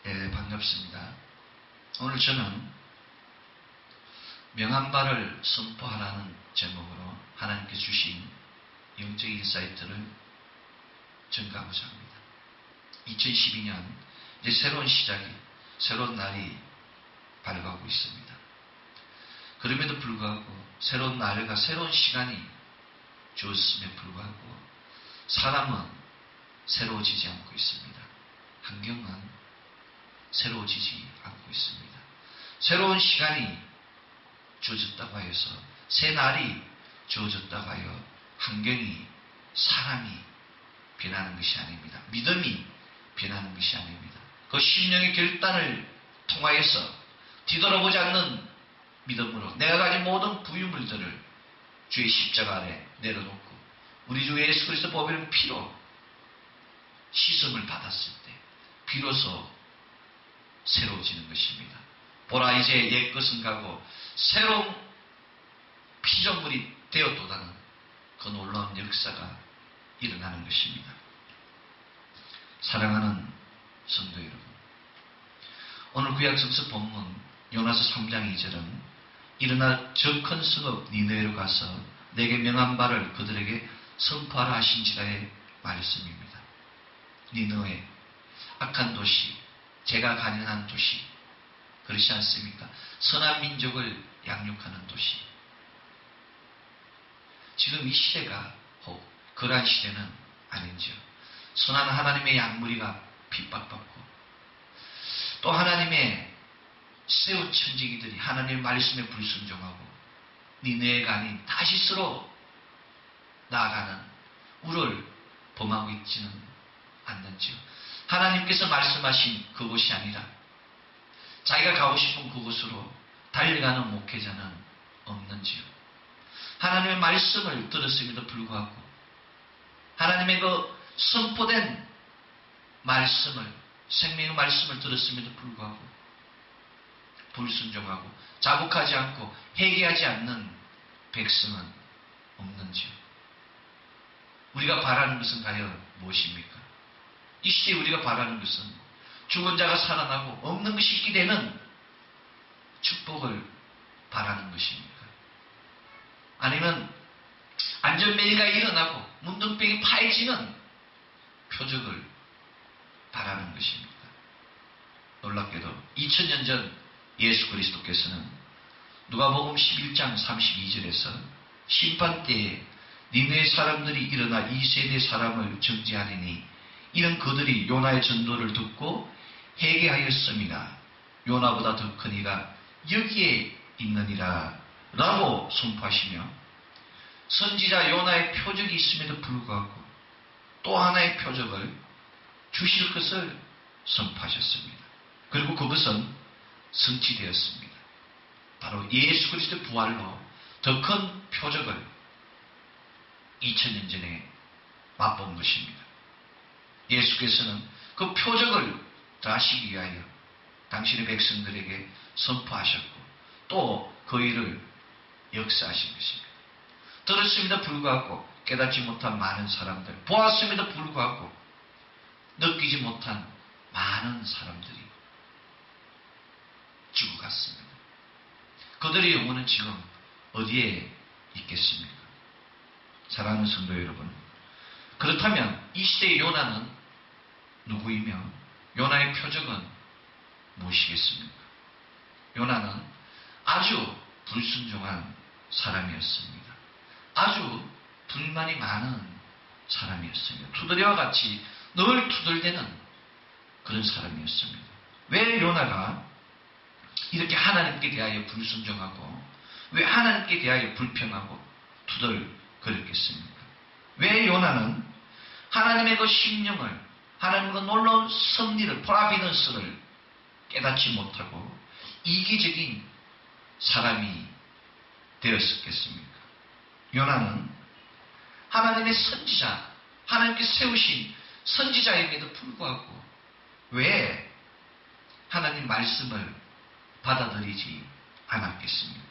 예, 반갑습니다. 오늘 저는 명한 바를 선포하라는 제목으로 하나님께 주신 영적 인사이트를 전가하고자 합니다. 2012년 이제 새로운 시작이, 새로운 날이 밝아오고 있습니다. 그럼에도 불구하고 새로운 날과 새로운 시간이 주었음에 불구하고 사람은 새로워지지 않고 있습니다. 환경은 새로워지지 않고 있습니다. 새로운 시간이 주어졌다고 하여서, 새 날이 주어졌다고 하여 환경이, 사람이 변하는 것이 아닙니다. 믿음이 변하는 것이 아닙니다. 그 심령의 결단을 통하여서 뒤돌아보지 않는 믿음으로 내가 가진 모든 부유물들을 주의 십자가 아래 내려놓고 우리 주 예수 그리스도 보배를 피로 씻음을 받았을 때 비로소 새로워지는 것입니다. 보라, 이제 옛것은 가고 새로운 피조물이 되었도다는 그 놀라운 역사가 일어나는 것입니다. 사랑하는 성도 여러분, 오늘 구약 성서 본문 요나서 3장 2절은 일어나 저 큰 성읍 니느웨로 가서 내게 명한 바를 그들에게 선포하라 하신지라의 말씀입니다. 니느웨, 악한 도시, 죄가 가련한 도시, 그렇지 않습니까? 선한 민족을 양육하는 도시. 지금 이 시대가 그러한 시대는 아닌지요. 선한 하나님의 양무리가 핍박받고 또 하나님의 세운 천지기들이 하나님의 말씀에 불순종하고 니느웨가 아닌 다시스로 나아가는 우를 범하고 있지는 않는지요. 하나님께서 말씀하신 그곳이 아니라 자기가 가고 싶은 그곳으로 달려가는 목회자는 없는지요. 하나님의 말씀을 들었음에도 불구하고 하나님의 그 선포된 말씀을, 생명의 말씀을 들었음에도 불구하고 불순종하고 자복하지 않고 회개하지 않는 백성은 없는지요. 우리가 바라는 것은 과연 무엇입니까? 이 시대에 우리가 바라는 것은 죽은 자가 살아나고 없는 것이 있게 되는 축복을 바라는 것입니까? 아니면 안전매의가 일어나고 문둥병이 파해지는 표적을 바라는 것입니까? 놀랍게도 2000년 전 예수 그리스도께서는 누가복음 11장 32절에서 심판때에 니느웨 사람들이 일어나 이 세대 사람을 정죄하리니 이는 그들이 요나의 전도를 듣고 회개하였음이나 요나보다 더 큰 이가 여기에 있느니라 라고 선포하시며 선지자 요나의 표적이 있음에도 불구하고 또 하나의 표적을 주실 것을 선포하셨습니다. 그리고 그것은 성취되었습니다. 바로 예수 그리스도의 부활로 더 큰 표적을 2000년 전에 맛본 것입니다. 예수께서는 그 표적을 더하시기 위하여 당신의 백성들에게 선포하셨고 또 그 일을 역사하신 것입니다. 들었음에도 불구하고 깨닫지 못한 많은 사람들, 보았음에도 불구하고 느끼지 못한 많은 사람들이 죽어갔습니다. 그들의 영혼은 지금 어디에 있겠습니까? 사랑하는 성도 여러분, 그렇다면 이 시대의 요나는 누구이며 요나의 표적은 무엇이겠습니까? 요나는 아주 불순종한 사람이었습니다. 아주 불만이 많은 사람이었습니다. 투덜이와 같이 늘 투덜대는 그런 사람이었습니다. 왜 요나가 이렇게 하나님께 대하여 불순종하고 왜 하나님께 대하여 불평하고 투덜거렸겠습니까? 왜 요나는 하나님의 그 심령을, 하나님의 그 놀라운 섭리를, 프라비던스를 깨닫지 못하고 이기적인 사람이 되었겠습니까? 요나는 하나님의 선지자, 하나님께 세우신 선지자임에도 불구하고 왜 하나님 말씀을 받아들이지 않았겠습니까?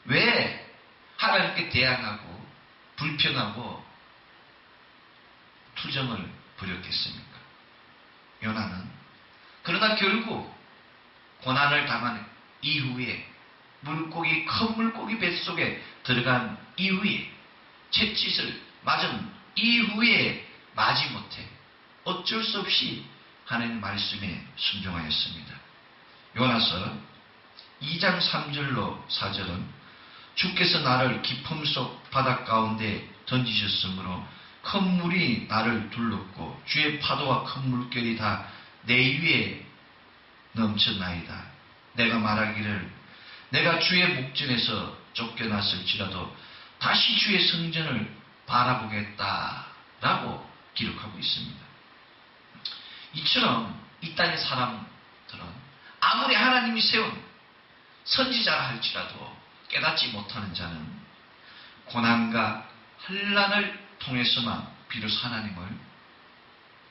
왜 하나님께 대항하고 불평하고 투정을 부렸겠습니까? 요나는 그러나 결국 고난을 당한 이후에 큰 물고기 뱃속에 들어간 이후에 채짓을 맞은 이후에 마지못해 어쩔 수 없이 하나님 말씀에 순종하였습니다. 요나서 2장 3절로 4절은 주께서 나를 깊음 속 바닷 가운데 던지셨으므로 큰 물이 나를 둘렀고 주의 파도와 큰 물결이 다 내 위에 넘쳤나이다. 내가 말하기를 내가 주의 목전에서 쫓겨났을지라도 다시 주의 성전을 바라보겠다라고 기록하고 있습니다. 이처럼 이 땅의 사람들은 아무리 하나님이 세운 선지자라 할지라도 깨닫지 못하는 자는 고난과 환난을 통해서만 비로소 하나님을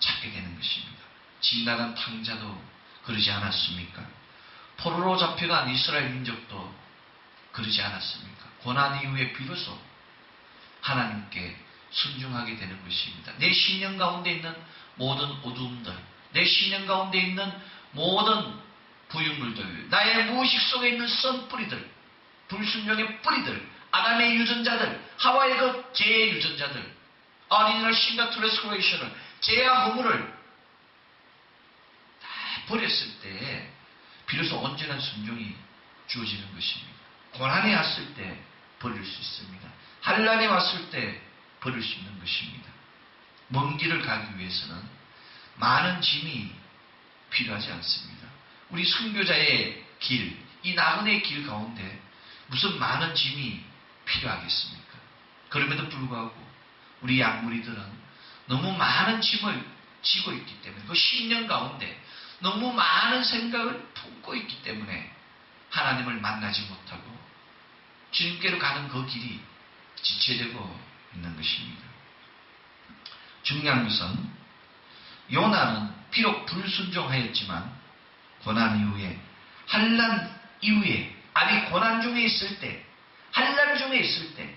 찾게 되는 것입니다. 지나간 탕자도 그러지 않았습니까? 포로로 잡혀간 이스라엘 민족도 그러지 않았습니까? 고난 이후에 비로소 하나님께 순종하게 되는 것입니다. 내 신령 가운데 있는 모든 어두움들, 내 신령 가운데 있는 모든 부유물들, 나의 무의식 속에 있는 썬뿌리들, 불순종의 뿌리들, 아담의 유전자들, 하와의 그 죄의 유전자들, 어린이날 신과 트랜스그레이션을, 죄와 허물을 다 버렸을 때 비로소 온전한 순종이 주어지는 것입니다. 고난이 왔을 때 버릴 수 있습니다. 환난이 왔을 때 버릴 수 있는 것입니다. 먼 길을 가기 위해서는 많은 짐이 필요하지 않습니다. 우리 선교자의 길, 이 나그네의 길 가운데 무슨 많은 짐이 필요하겠습니까? 그럼에도 불구하고 우리 양무리들은 너무 많은 짐을 지고 있기 때문에 그 10년 가운데 너무 많은 생각을 품고 있기 때문에 하나님을 만나지 못하고 주님께로 가는 그 길이 지체되고 있는 것입니다. 중요한 것은 요나는 비록 불순종하였지만 고난 이후에 환난 이후에 아니 고난 중에 있을 때 환난 중에 있을 때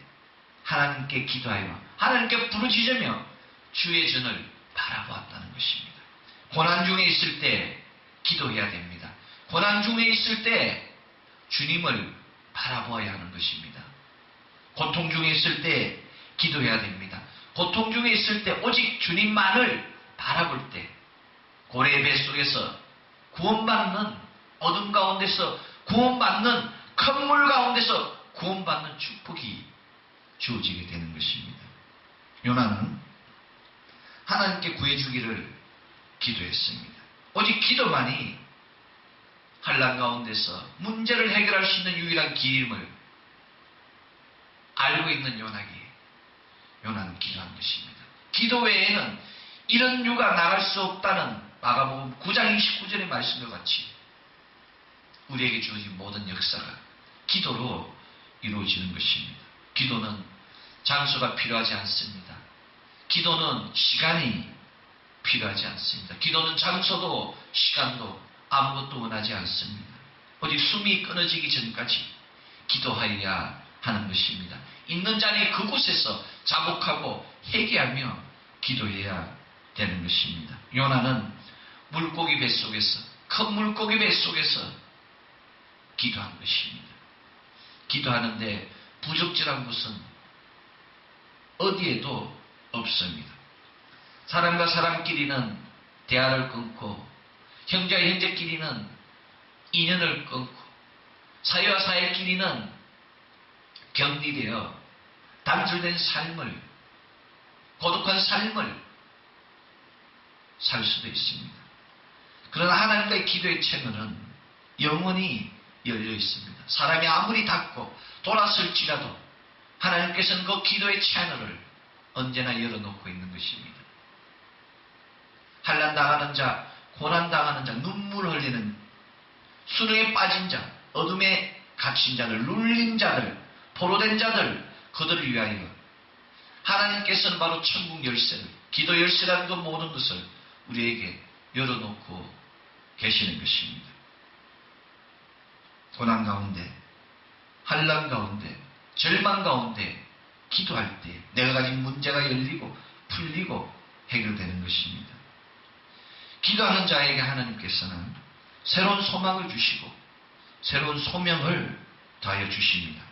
하나님께 기도하여 하나님께 부르짖으며 주의 전을 바라보았다는 것입니다. 고난 중에 있을 때 기도해야 됩니다. 고난 중에 있을 때 주님을 바라보아야 하는 것입니다. 고통 중에 있을 때 기도해야 됩니다. 고통 중에 있을 때 오직 주님만을 바라볼 때 고래의 뱃속에서 구원받는 어둠 가운데서 구원받는 큰 물 가운데서 구원받는 축복이 주어지게 되는 것입니다. 요나는 하나님께 구해주기를 기도했습니다. 오직 기도만이 환난 가운데서 문제를 해결할 수 있는 유일한 길임을 알고 있는 요나는 기도한 것입니다. 기도 외에는 이런 유가 나갈 수 없다는 마가복음 9장 29절의 말씀과 같이 우리에게 주어진 모든 역사가 기도로 이루어지는 것입니다. 기도는 장소가 필요하지 않습니다. 기도는 시간이 필요하지 않습니다. 기도는 장소도 시간도 아무것도 원하지 않습니다. 오직 숨이 끊어지기 전까지 기도하여야 하는 것입니다. 있는 자리 그곳에서 자복하고 회개하며 기도해야 되는 것입니다. 요나는 물고기 뱃속에서 큰 물고기 뱃속에서 기도한 것입니다. 기도하는데 부적절한 것은 어디에도 없습니다. 사람과 사람끼리는 대화를 끊고 형제와 형제끼리는 인연을 끊고 사회와 사회끼리는 격리되어 단절된 삶을 고독한 삶을 살 수도 있습니다. 그러나 하나님과의 기도의 채널은 영원히 열려 있습니다. 사람이 아무리 닫고 돌았을지라도 하나님께서는 그 기도의 채널을 언제나 열어놓고 있는 것입니다. 환난당하는 자, 고난당하는 자, 눈물 흘리는 수렁에 빠진 자, 어둠에 갇힌 자들, 눌린 자들, 포로된 자들, 그들을 위하여 하나님께서는 바로 천국 열쇠를, 기도 열쇠라는 그 모든 것을 우리에게 열어놓고 계시는 것입니다. 고난 가운데, 환난 가운데, 절망 가운데 기도할 때 내가 가진 문제가 열리고 풀리고 해결되는 것입니다. 기도하는 자에게 하나님께서는 새로운 소망을 주시고 새로운 소명을 더하여 주십니다.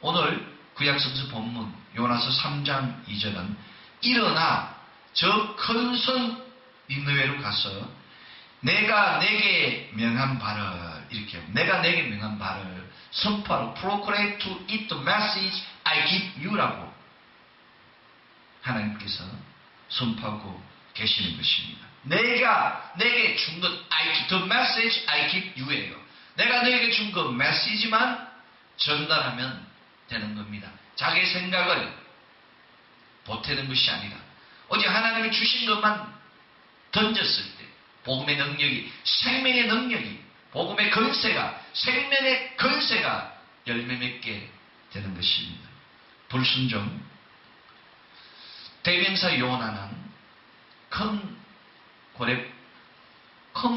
오늘 구약성서 본문 요나서 3장 2절은 일어나 저 큰 성 니느웨로 가서 내가 내게 명한 바를 이렇게 내가 내게 명한 바를 선포하라. Proclaim to it the message I give you라고 하나님께서 선포하고 계시는 것입니다. 내가 내게 준 것 the message I give you예요. 내가 너에게 준 그 메시지만 전달하면 되는 겁니다. 자기 생각을 보태는 것이 아니라 오직 하나님이 주신 것만 던졌을 때 복음의 능력이 생명의 능력이 복음의 건세가 생명의 건세가 열매 맺게 되는 것입니다. 불순종 대명사 요나는 큰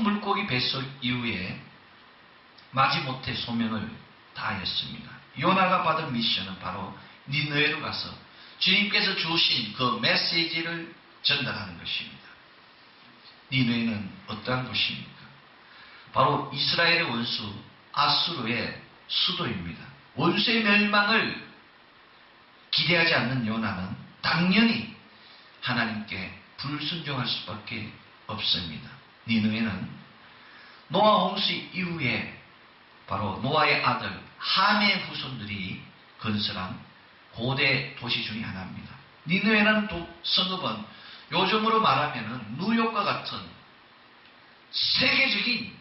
물고기 뱃속 이후에 마지못해 소명을 다하였습니다. 요나가 받은 미션은 바로 니느웨로 가서 주님께서 주신 그 메시지를 전달하는 것입니다. 니느웨는 어떠한 곳입니까? 바로 이스라엘의 원수 아수르의 수도입니다. 원수의 멸망을 기대하지 않는 요나는 당연히 하나님께 불순종할 수밖에 없습니다. 니느웨는 노아 홍수 이후에 바로 노아의 아들 함의 후손들이 건설한 고대 도시 중에 하나입니다. 니느웨라는 성읍은 요즘으로 말하면 뉴욕과 같은 세계적인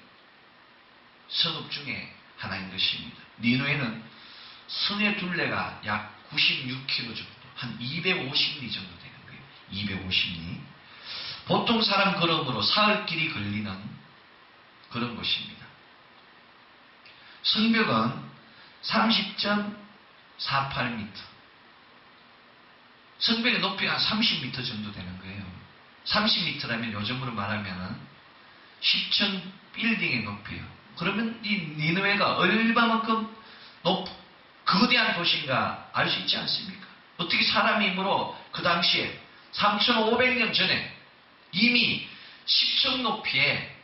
성읍 중에 하나인 것입니다. 니느웨는 성의 둘레가 약 96km 정도, 한 250리 정도 되는 거예요. 250리. 보통 사람 걸음으로 사흘 길이 걸리는 그런 곳입니다. 성벽은 30.48m. 성벽의 높이가 한 30m 정도 되는 거예요. 30m라면 요즘으로 말하면 10층 빌딩의 높이예요. 그러면 이 니느웨가 얼마만큼 거대한 도시인가 알 수 있지 않습니까? 어떻게 사람의 힘으로 그 당시에 3,500년 전에 이미 10층 높이의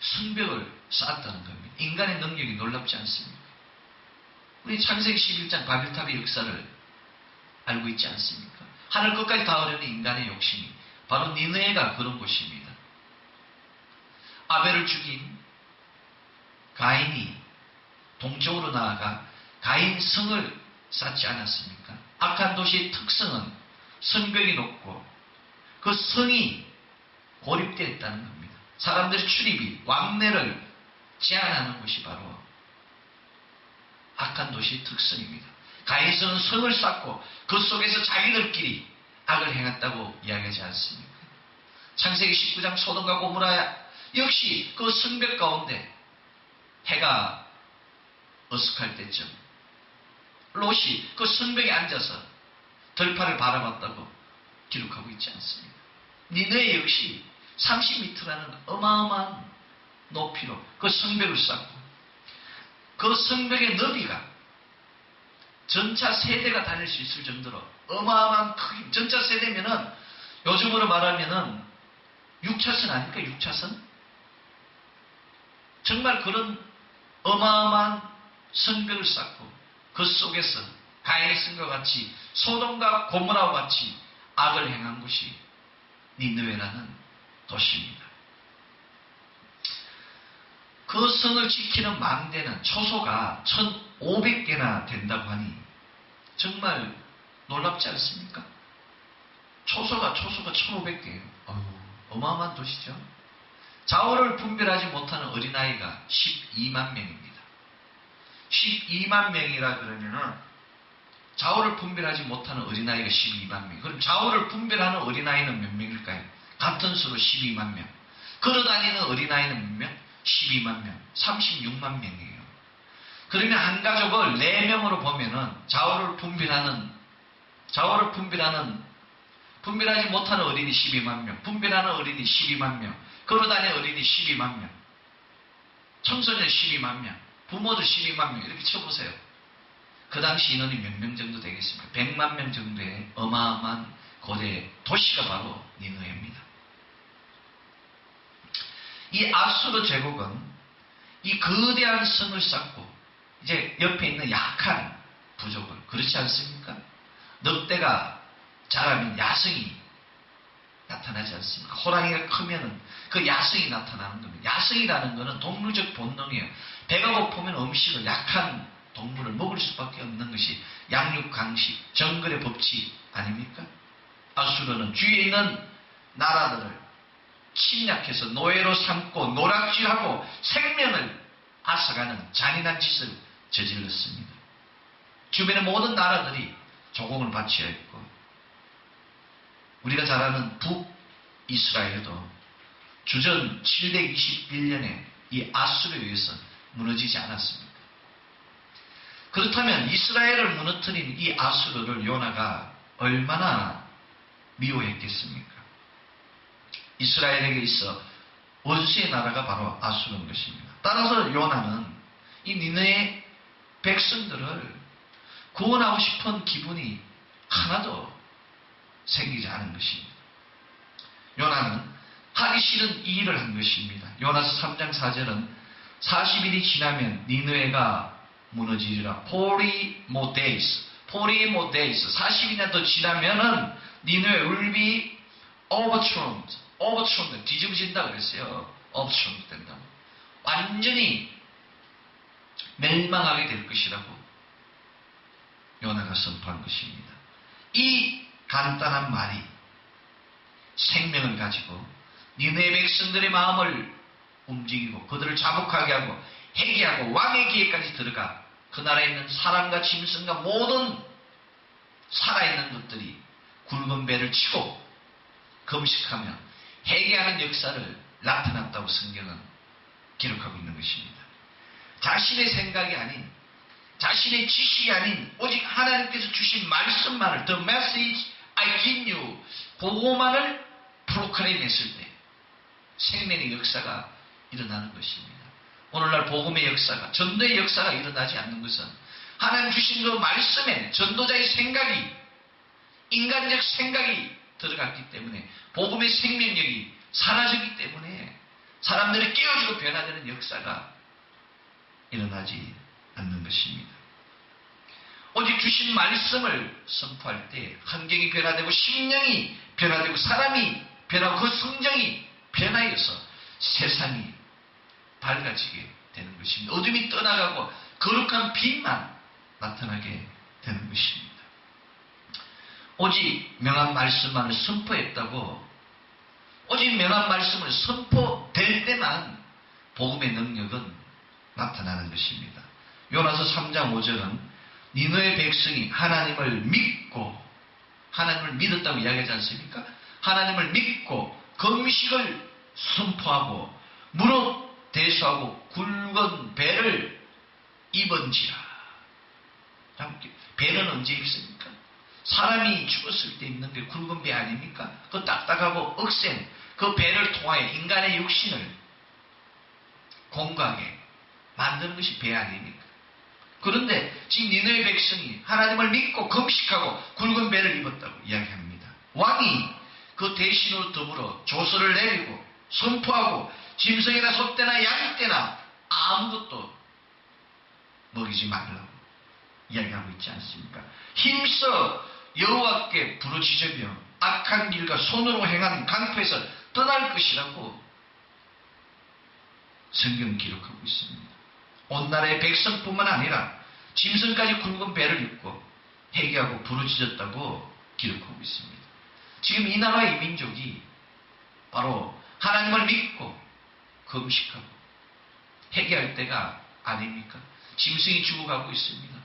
성벽을 쌓았다는 겁니다. 인간의 능력이 놀랍지 않습니까? 우리 창세기 11장 바벨탑의 역사를 알고 있지 않습니까? 하늘 끝까지 닿으려는 인간의 욕심이 바로 니느웨가 그런 곳입니다. 아벨을 죽인 가인이 동쪽으로 나아가 가인 성을 쌓지 않았습니까? 악한 도시의 특성은 성벽이 높고 그 성이 고립되어 있다는 겁니다. 사람들의 출입이 왕래를 제한하는 것이 바로 악한 도시의 특성입니다. 가인성은 성을 쌓고 그 속에서 자기들끼리 악을 행했다고 이야기하지 않습니까? 창세기 19장 소돔과 고모라 역시 그 성벽 가운데 해가 어둑할 때쯤 롯이 그 성벽에 앉아서 들판을 바라봤다고 기록하고 있지 않습니까? 니느웨 역시 30m라는 어마어마한 높이로 그 성벽을 쌓고 그 성벽의 너비가 전차 세대가 다닐 수 있을 정도로 어마어마한 크기. 전차 세대면은 요즘으로 말하면은 6차선 아닙니까? 6차선? 정말 그런 어마어마한 성벽을 쌓고 그 속에서 가인의 성과 같이 소돔과 고모라와 같이 악을 행한 곳이 니느웨라는 도시입니다. 그 성을 지키는 망대는 초소가 1,500개나 된다고 하니 정말 놀랍지 않습니까? 초소가 1,500개예요. 어마어마한 도시죠. 자오를 분별하지 못하는 어린아이가 12만 명입니다. 12만 명이라 그러면은 자오를 분별하지 못하는 어린아이가 12만 명. 그럼 자오를 분별하는 어린아이는 몇 명일까요? 같은 수로 12만 명. 걸어다니는 어린아이는 몇 명? 12만 명. 36만 명이에요. 그러면 한 가족을 4명으로 보면은 분별하지 못하는 어린이 12만 명, 분별하는 어린이 12만 명, 걸어다니는 어린이 12만 명, 청소년 12만 명, 부모들 12만 명, 이렇게 쳐보세요. 그 당시 인원이 몇 명 정도 되겠습니까? 100만 명 정도의 어마어마한 고대 도시가 바로 니느웨입니다. 이 아수르 제국은 이 거대한 성을 쌓고 이제 옆에 있는 약한 부족을, 그렇지 않습니까? 늑대가 자라면 야성이 나타나지 않습니까? 호랑이가 크면은 그 야성이 나타나는 겁니다. 야성이라는 것은 동물적 본능이에요. 배가 고프면 음식을, 약한 동물을 먹을 수밖에 없는 것이 양육 강식, 정글의 법칙 아닙니까? 아수르는 주위에 있는 나라들을 침략해서 노예로 삼고 노략질하고 생명을 앗아가는 잔인한 짓을 저질렀습니다. 주변의 모든 나라들이 조공을 바쳐야 했고, 우리가 잘 아는 북이스라엘도 주전 721년에 이 아수르에 의해서 무너지지 않았습니까? 그렇다면 이스라엘을 무너뜨린 이 아수르를 요나가 얼마나 미워했겠습니까? 이스라엘에게 있어 원수의 나라가 바로 아수르인 것입니다. 따라서 요나는 이 니느웨 백성들을 구원하고 싶은 기분이 하나도 생기지 않은 것입니다. 요나는 하기 싫은 이 일을 한 것입니다. 요나서 3장 4절은 40일이 지나면 니느웨가 무너지리라. 40 more days. 40일이나 더 지나면은 니느웨 will be overthrown. 뒤집어진다 그랬어요. overthrown 된다고. 완전히 멸망하게 될 것이라고 요나가 선포한 것입니다. 이 간단한 말이 생명을 가지고 니느웨 백성들의 마음을 움직이고 그들을 자복하게 하고 회개하고 왕의 기회까지 들어가 그 나라에 있는 사람과 짐승과 모든 살아있는 것들이 굵은 배를 치고 금식하며 회개하는 역사를 나타났다고 성경은 기록하고 있는 것입니다. 자신의 생각이 아닌, 자신의 지식이 아닌 오직 하나님께서 주신 말씀만을, the message I give you, 그것만을 프로클레임 했을 때 생명의 역사가 일어나는 것입니다. 오늘날 복음의 역사가, 전도의 역사가 일어나지 않는 것은 하나님 주신 그 말씀에 전도자의 생각이, 인간적 생각이 들어갔기 때문에, 복음의 생명력이 사라졌기 때문에 사람들이 깨어지고 변화되는 역사가 일어나지 않는 것입니다. 오직 주신 말씀을 선포할 때 환경이 변화되고 심령이 변화되고 사람이 변하고 그 성정이 변화해서 세상이 밝아지게 되는 것입니다. 어둠이 떠나가고 거룩한 빛만 나타나게 되는 것입니다. 오직 명한 말씀만을 선포했다고, 오직 명한 말씀을 선포될 때만 복음의 능력은 나타나는 것입니다. 요나서 3장 5절은 니느웨 백성이 하나님을 믿고, 하나님을 믿었다고 이야기하지 않습니까? 하나님을 믿고 금식을 선포하고 무릇 대수하고 굵은 배를 입은지라. 배는 언제 입습니까? 사람이 죽었을 때 입는 게 굵은 배 아닙니까? 그 딱딱하고 억센 그 배를 통하여 인간의 육신을 공고하게 만드는 것이 배 아닙니까? 그런데 지금 니느웨 백성이 하나님을 믿고 금식하고 굵은 배를 입었다고 이야기합니다. 왕이 그 대신으로 더불어 조서를 내리고 선포하고 짐승이나 소떼나 양떼나 아무것도 먹이지 말라고 이야기하고 있지 않습니까? 힘써 여호와께 부르짖으며 악한 길과 손으로 행한 강포에서 떠날 것이라고 성경 기록하고 있습니다. 온 나라의 백성뿐만 아니라 짐승까지 굵은 배를 입고 회개하고 부르짖었다고 기록하고 있습니다. 지금 이 나라의 민족이 바로 하나님을 믿고 금식하고 회개할 때가 아닙니까? 짐승이 죽어가고 있습니다.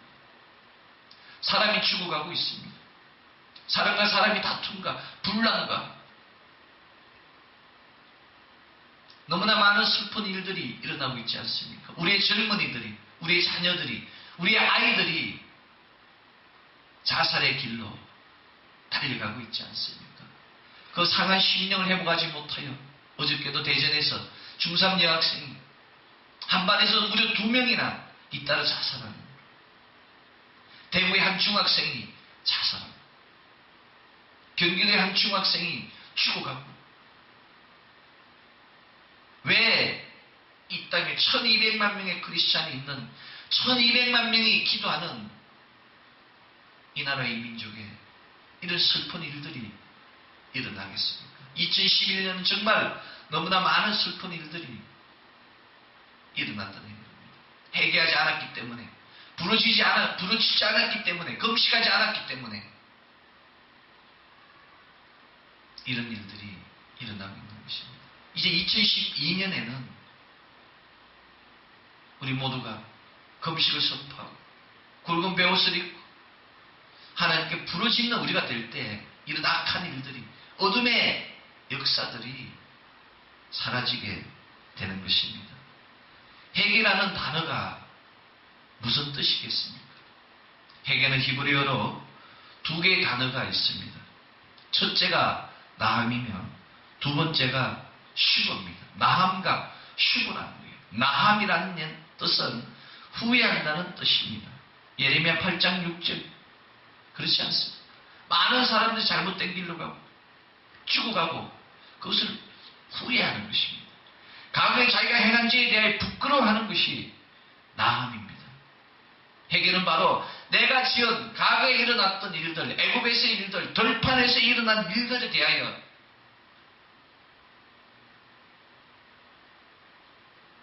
사람이 죽어가고 있습니다. 사람과 사람이 다툼과 분란과 너무나 많은 슬픈 일들이 일어나고 있지 않습니까? 우리의 젊은이들이, 우리의 자녀들이, 우리의 아이들이 자살의 길로 달려가고 있지 않습니까? 그 상한 심령을 회복하지 못하여 어저께도 대전에서 중3 여학생이 한반에서 무려 2명이나 잇따라 자살하는, 대구의 한 중학생이 자살하는, 경기도의 한 중학생이 죽어가고, 왜 이 땅에 1200만 명의 크리스찬이 있는, 1200만 명이 기도하는 이 나라의 민족에 이런 슬픈 일들이 일어나겠습니까? 2011년은 정말 너무나 많은 슬픈 일들이 일어났다는 겁니다. 회개하지 않았기 때문에, 부르짖지 않았기 때문에, 금식하지 않았기 때문에 이런 일들이 일어나고 있는 것입니다. 이제 2012년에는 우리 모두가 금식을 선포하고 굵은 베옷을 입고 하나님께 부르짖는 우리가 될 때 이런 악한 일들이, 어둠의 역사들이 사라지게 되는 것입니다. 회개라는 단어가 무슨 뜻이겠습니까? 회개는 히브리어로 두 개의 단어가 있습니다. 첫째가 나함이며 두 번째가 슈버입니다. 나함과 슈버라는 거예요. 나함이라는 뜻은 후회한다는 뜻입니다. 예레미야 8장 6절 그렇지 않습니다. 많은 사람들이 잘못된 길로 가고 죽어가고 그것을 후회하는 것입니다. 과거에 자기가 행한 죄에 대하여 부끄러워하는 것이 나함입니다. 회개는 바로 내가 지은 과거에 일어났던 일들, 애굽에서의 일들, 들판에서 일어난 일들에 대하여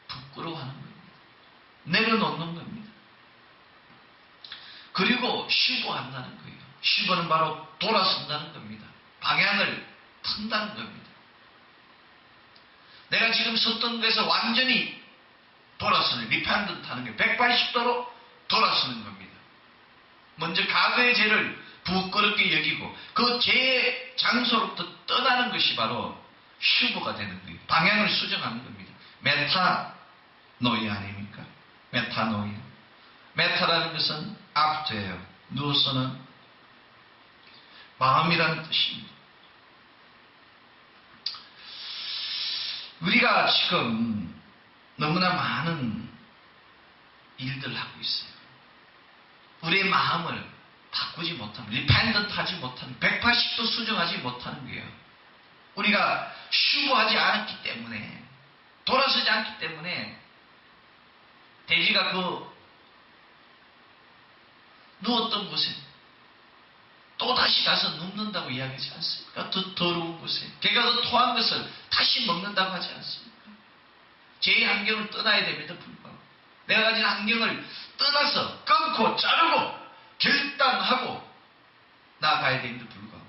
부끄러워하는 겁니다. 내려놓는 겁니다. 그리고 쉬고한다는 거예요. 쉬고는 바로 돌아선다는 겁니다. 방향을 튼다는 겁니다. 내가 지금 섰던 곳에서 완전히 돌아서는, 리판던트 하는 게 180도로 돌아서는 겁니다. 먼저 과거의 죄를 부끄럽게 여기고 그 죄의 장소로부터 떠나는 것이 바로 슈버가 되는 거예요. 방향을 수정하는 겁니다. 메타노이 아닙니까? 메타노이. 메타라는 것은 앞뒤예요. 누워서는 마음이라는 뜻입니다. 우리가 지금 너무나 많은 일들을 하고 있어요. 우리의 마음을 바꾸지 못하는, 리펜던트 하지 못하는, 180도 수정하지 못하는 거예요. 우리가 슈버하지 않았기 때문에, 돌아서지 않기 때문에 돼지가 그 누웠던 곳에 또 다시 가서 눕는다고 이야기하지 않습니까? 더 더러운 곳에 개가 더 토한 것을 다시 먹는다고 하지 않습니까? 죄의 환경을 떠나야 됩니다. 불구하고 내가 가진 환경을 떠나서 끊고 자르고 결단하고 나아가야 됩니다. 불구하고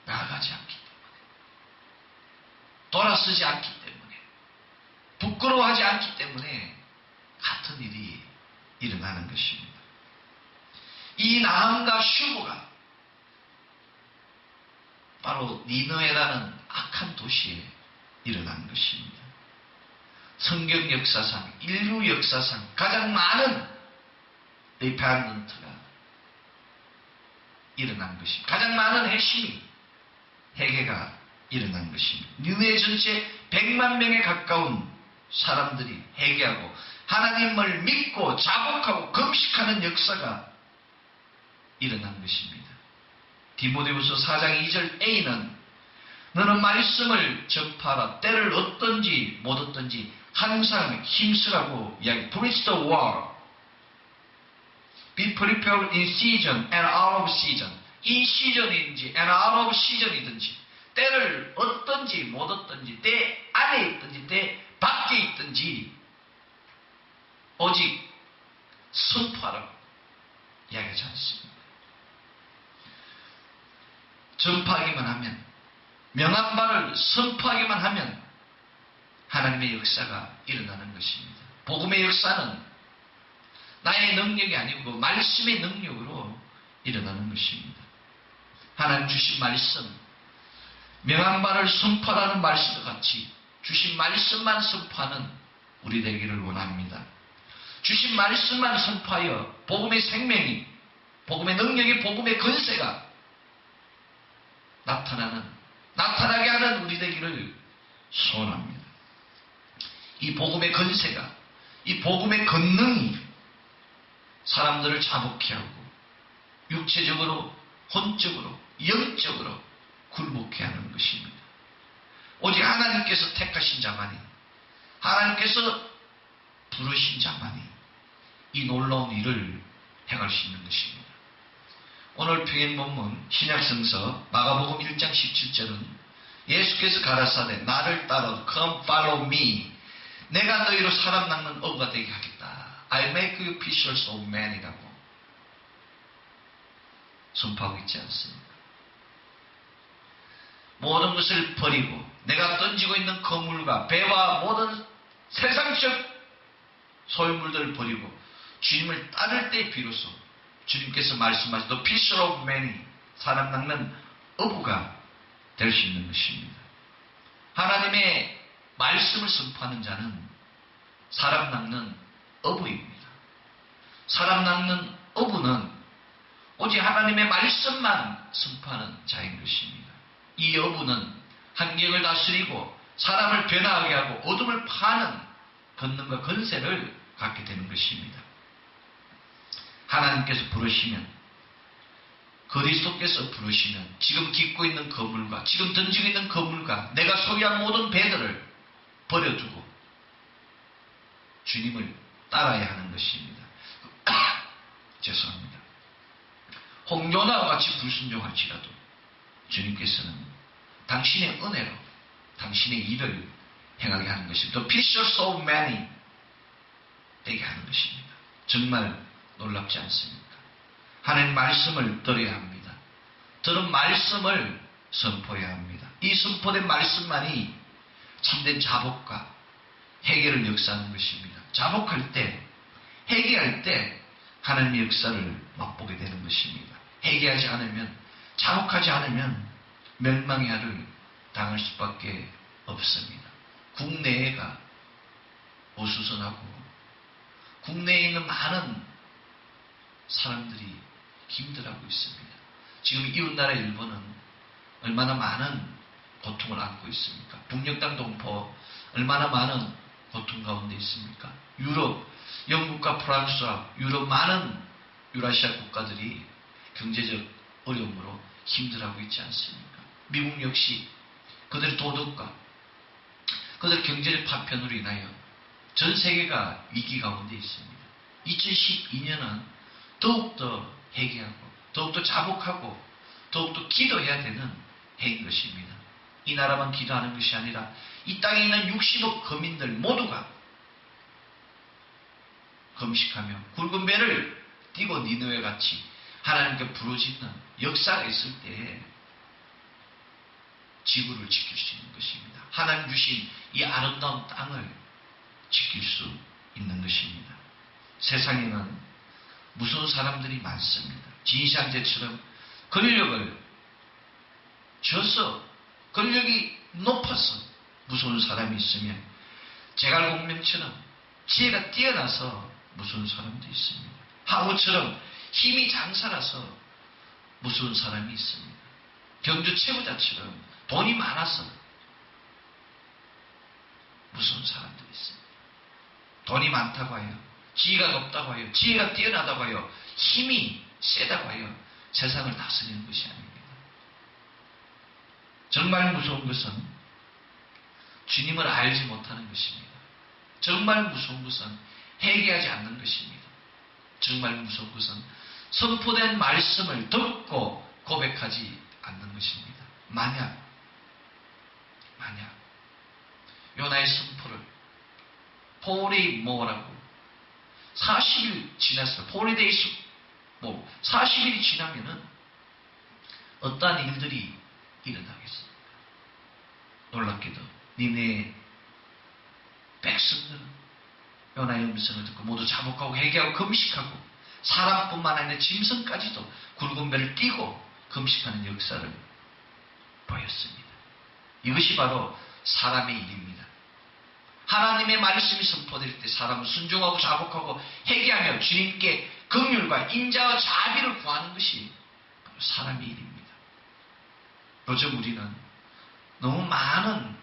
나아가지 않기 때문에, 돌아서지 않기 때문에, 부끄러워하지 않기 때문에 같은 일이 일어나는 것입니다. 이 나함과 슈브가 바로 니느웨라는 악한 도시에 일어난 것입니다. 성경 역사상, 인류 역사상 가장 많은 리펜던트가 일어난 것입니다. 가장 많은 회개가 일어난 것입니다. 니느웨 전체 100만 명에 가까운 사람들이 회개하고 하나님을 믿고 자복하고 금식하는 역사가 일어난 것입니다. 디모데후서 4장 2절 A는 너는 말씀을 전파하라. 때를 얻든지 못 얻든지 항상 힘쓰라고 이야기. Preach the word. Be prepared in season and out of season. 이 시즌인지 and out of season이든지 때를 얻든지 못 얻든지 때 안에 있든지 때 밖에 있든지 오직 선포하라고 이야기하지 않습니다. 전파하기만 하면, 명한 바를 선포하기만 하면 하나님의 역사가 일어나는 것입니다. 복음의 역사는 나의 능력이 아니고 말씀의 능력으로 일어나는 것입니다. 하나님 주신 말씀, 명한 바를 선포하라는 말씀과 같이 주신 말씀만 선포하는 우리 되기를 원합니다. 주신 말씀만 선포하여 복음의 생명이, 복음의 능력이, 복음의 권세가 나타나게 하는 우리 되기를 소원합니다. 이 복음의 권세가, 이 복음의 권능이 사람들을 자복케 하고 육체적으로, 혼적으로, 영적으로 굴복해야 하는 것입니다. 오직 하나님께서 택하신 자만이, 하나님께서 부르신 자만이 이 놀라운 일을 행할 수 있는 것입니다. 오늘 평행 본문 신약성서 마가복음 1장 17절은 예수께서 가라사대 나를 따라 come follow me, 내가 너희로 사람 낚는 어부가 되게 하겠다. I make you fishers of men이라고 선포하고 있지 않습니까? 모든 것을 버리고 내가 던지고 있는 거물과 배와 모든 세상적 소유물들을 버리고 주님을 따를 때 비로소 주님께서 말씀하시던 fisher of men이 사람 낚는 어부가 될 수 있는 것입니다. 하나님의 말씀을 선포하는 자는 사람 낚는 어부입니다. 사람 낚는 어부는 오직 하나님의 말씀만 선포하는 자인 것입니다. 이 어부는 환경을 다스리고 사람을 변화하게 하고 어둠을 파는 권능과 권세를 갖게 되는 것입니다. 하나님께서 부르시면, 그리스도께서 부르시면 지금 깃고 있는 거물과 지금 던지고 있는 거물과 내가 소유한 모든 배들을 버려두고 주님을 따라야 하는 것입니다. 죄송합니다. 홍조나와 같이 불순종할지라도 주님께서는 당신의 은혜로 당신의 일을 행하게 하는 것입니다. The fishers of many 되게 하는 것입니다. 정말 놀랍지 않습니까? 하나님 말씀을 들어야 합니다. 들은 말씀을 선포해야 합니다. 이 선포된 말씀만이 참된 자복과 회개를 역사하는 것입니다. 자복할 때, 회개할 때 하나님의 역사를 맛보게 되는 것입니다. 회개하지 않으면, 자복하지 않으면 멸망의 알을 당할 수밖에 없습니다. 국내가 어수선하고 국내에 있는 많은 사람들이 힘들어하고 있습니다. 지금 이웃나라 일본은 얼마나 많은 고통을 안고 있습니까? 북녘땅 동포 얼마나 많은 고통 가운데 있습니까? 유럽, 영국과 프랑스와 유럽 많은 유라시아 국가들이 경제적 어려움으로 힘들어하고 있지 않습니까? 미국 역시 그들의 도덕과 그들의 경제적 파편으로 인하여 전 세계가 위기 가운데 있습니다. 2012년은 더욱더 회개하고 더욱더 자복하고 더욱더 기도해야 되는 해인 것입니다. 이 나라만 기도하는 것이 아니라 이 땅에 있는 60억 거민들 모두가 금식하며 굵은 배를 띄고 니느웨 같이 하나님께 부르짖는 역사가 있을 때에 지구를 지킬 수 있는 것입니다. 하나님 주신 이 아름다운 땅을 지킬 수 있는 것입니다. 세상에는 무서운 사람들이 많습니다. 진시황제처럼 권력을 져서 권력이 높아서 무서운 사람이 있으면 제갈공명처럼 지혜가 뛰어나서 무서운 사람도 있습니다. 하우처럼 힘이 장사라서 무서운 사람이 있습니다. 경주 최부자처럼 돈이 많아서 무서운 사람들이 있습니다. 돈이 많다고 하여, 지혜가 높다고 하여, 지혜가 뛰어나다고 하여, 힘이 세다고 하여 세상을 다스리는 것이 아닙니다. 정말 무서운 것은 주님을 알지 못하는 것입니다. 정말 무서운 것은 회개하지 않는 것입니다. 정말 무서운 것은 선포된 말씀을 듣고 고백하지 않는 것입니다. 만약 요나의 선포를 포리 뭐라고 40일 지났어요. 포리데이스 40일이 지나면은 어떠한 일들이 일어나겠습니까? 놀랍게도 니네 백성들은 요나의 음성을 듣고 모두 자복하고 회개하고 금식하고 사람뿐만 아니라 짐승까지도 굵은 배를 띄고 금식하는 역사를 보였습니다. 이것이 바로 사람의 일입니다. 하나님의 말씀이 선포될 때 사람은 순종하고 자복하고 회개하며 주님께 긍휼과 인자와 자비를 구하는 것이 바로 사람의 일입니다. 요즘 우리는 너무 많은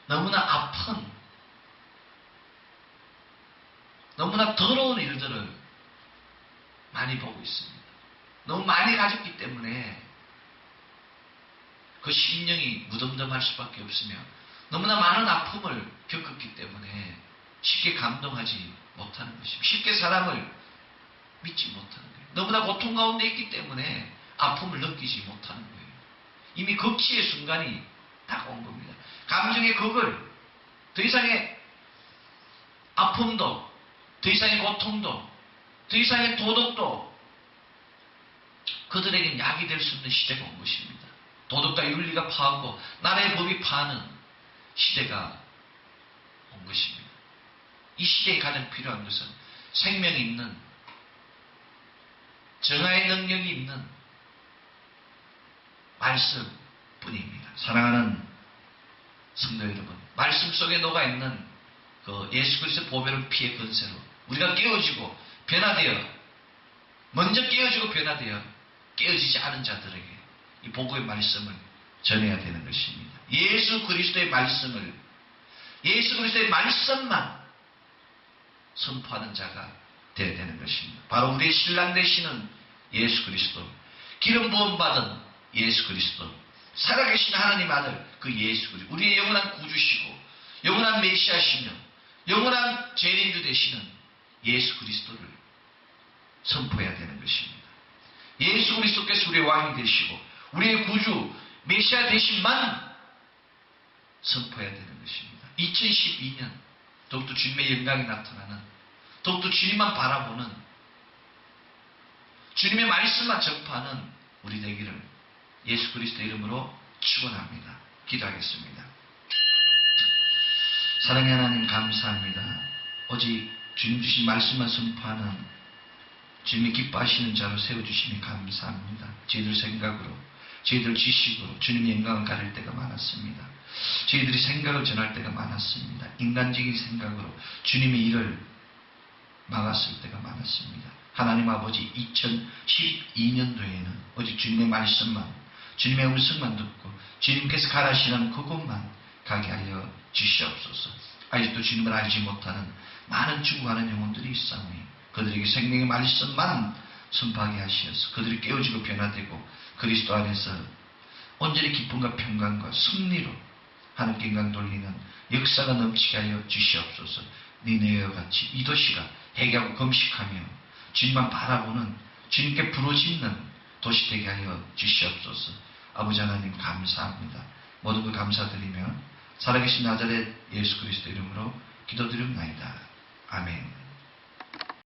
너무나 아픈 너무나 더러운 일들을 많이 보고 있습니다. 너무 많이 가졌기 때문에 그 심령이 무덤덤할 수밖에 없으며 너무나 많은 아픔을 겪었기 때문에 쉽게 감동하지 못하는 것입니다. 쉽게 사람을 믿지 못하는 거예요. 너무나 고통 가운데 있기 때문에 아픔을 느끼지 못하는 거예요. 이미 극치의 순간이 다가온 겁니다. 감정의 극을 더 이상의 아픔도, 더 이상의 고통도, 더 이상의 도덕도 그들에겐 약이 될 수 있는 시대가 온 것입니다. 도덕과 윤리가 파하고 나라의 법이 파하는 시대가 온 것입니다. 이 시대에 가장 필요한 것은 생명이 있는, 정화의 능력이 있는 말씀뿐입니다. 사랑하는 성도 여러분, 말씀 속에 녹아있는 그 예수 그리스도의 보배로운 피의 건세로 우리가 깨어지고 변화되어, 먼저 깨어지고 변화되어 깨어지지 않은 자들에게 이 복음의 말씀을 전해야 되는 것입니다. 예수 그리스도의 말씀을, 예수 그리스도의 말씀만 선포하는 자가 되어야 되는 것입니다. 바로 우리의 신랑 되시는 예수 그리스도, 기름 부음 받은 예수 그리스도, 살아계신 하나님 아들 그 예수 그리스도, 우리의 영원한 구주시고 영원한 메시아시며 영원한 재림주 되시는 예수 그리스도를 선포해야 되는 것입니다. 예수 그리스도께서 우리의 왕이 되시고 우리의 구주 메시아 되심만 선포해야 되는 것입니다. 2012년 더욱더 주님의 영광이 나타나는, 더욱더 주님만 바라보는, 주님의 말씀만 전파하는 우리 되기를 예수 그리스도 이름으로 축원합니다. 기도하겠습니다. 사랑의 하나님 감사합니다. 오직 주님 주신 말씀만 선포하는 주님이 기뻐하시는 자로 세워주시니 감사합니다. 저희들 생각으로, 저희들 지식으로 주님의 영광을 가릴 때가 많았습니다. 저희들이 생각을 전할 때가 많았습니다. 인간적인 생각으로 주님의 일을 막았을 때가 많았습니다. 하나님 아버지, 2012년도에는 오직 주님의 말씀만, 주님의 음성만 듣고 주님께서 가라시는 그곳만 가게 하여 주시옵소서. 아직도 주님을 알지 못하는 많은 죽어가는 영혼들이 있사오니 그들에게 생명의 말씀만 선포하게 하시어서 그들이 깨어지고 변화되고 그리스도 안에서 온전히 기쁨과 평강과 승리로 하늘께 인간 돌리는 역사가 넘치게 하여 주시옵소서. 니네와 같이 이 도시가 회개하고 금식하며 주님만 바라보는, 주님께 부르짖는 도시 되게 하여 주시옵소서. 아버지 하나님 감사합니다. 모든 것 감사드리며 살아계신 나자렛 예수 그리스도 이름으로 기도드립니다. 아멘.